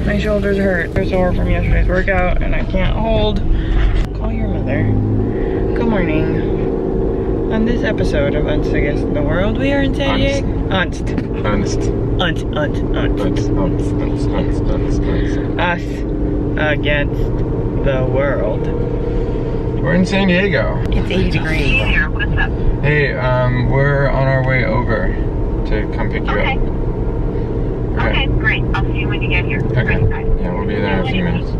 My shoulders hurt. They're sore from yesterday's workout and I can't hold. Call your mother. Good morning. On this episode of Unst Against the World, we are in San Diego. Unst. Us against the world. We're in San Diego. It's 80 degrees. Hey, what's up? Hey, we're on our way over to come pick you Okay. up. Okay, great. I'll see you when you get here. Okay. Yeah, we'll be there in a few minutes.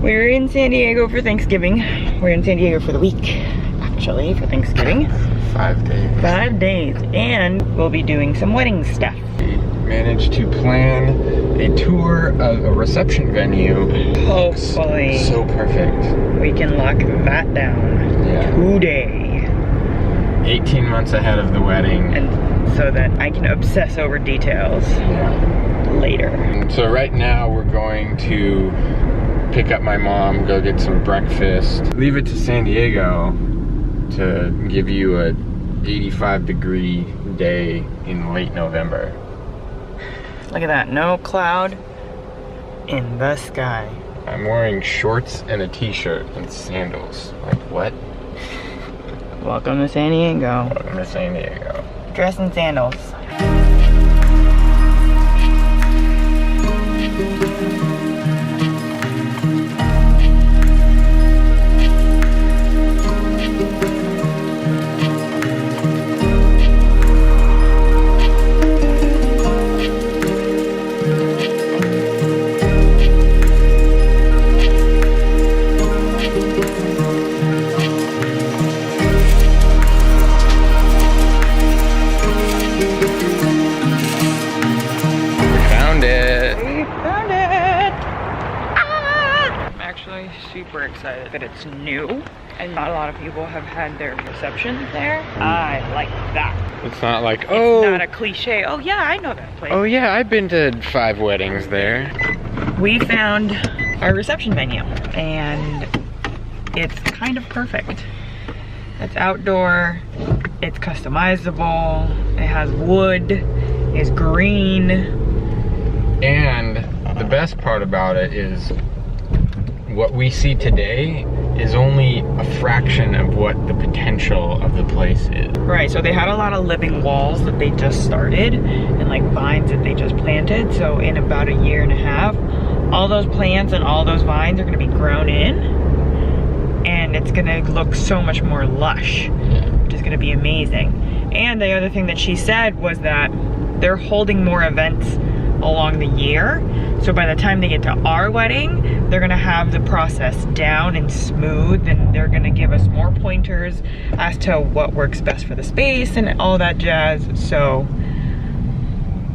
We're in San Diego for Thanksgiving. We're in San Diego for the week, actually, for Thanksgiving. 5 days. 5 days. And we'll be doing some wedding stuff. We managed to plan a tour of a reception venue. Hopefully, So perfect. we can lock that down Yeah. today. 18 months ahead of the wedding. And so that I can obsess over details Yeah. later. So right now we're going to pick up my mom, go get some breakfast, leave it to San Diego to give you a 85-degree day in late November. Look at that, no cloud in the sky. I'm wearing shorts and a t-shirt and sandals. Like what? Welcome to San Diego. Welcome to San Diego. Dress in sandals. Super excited that it's new and not a lot of people have had their receptions there. I like that. It's not like, It's not a cliche, oh yeah, I know that place. oh yeah, I've been to 5 weddings there. We found our reception venue and it's kind of perfect. It's outdoor, it's customizable, it has wood, it's green. And the best part about it is what we see today is only a fraction of what the potential of the place is. Right, so they had a lot of living walls that they just started and like vines that they just planted. So in about a year and a half, all those plants and all those vines are gonna be grown in and it's gonna look so much more lush, which is gonna be amazing. And the other thing that she said was that they're holding more events along the year. So by the time they get to our wedding, they're gonna have the process down and smooth and they're gonna give us more pointers as to what works best for the space and all that jazz. So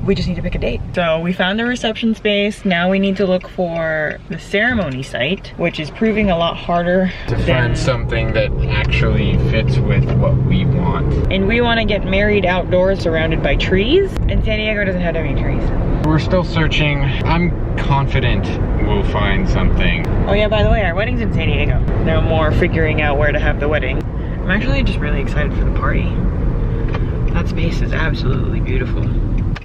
we just need to pick a date. So we found the reception space. Now we need to look for the ceremony site, which is proving a lot harder To find something that actually fits with what we want. And we wanna get married outdoors surrounded by trees. And San Diego doesn't have any trees. We're still searching. I'm confident we'll find something. Oh yeah, by the way, our wedding's in San Diego. No more figuring out where to have the wedding. I'm actually just really excited for the party. That space is absolutely beautiful.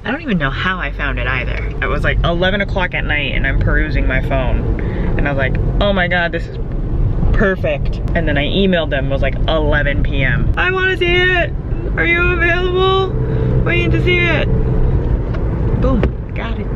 I don't even know how I found it either. It was like 11 o'clock at night and I'm perusing my phone. And I was like, oh my God, this is perfect. And then I emailed them, it was like 11 p.m. I wanna see it. Are you available? Waiting to see it. Boom, got it.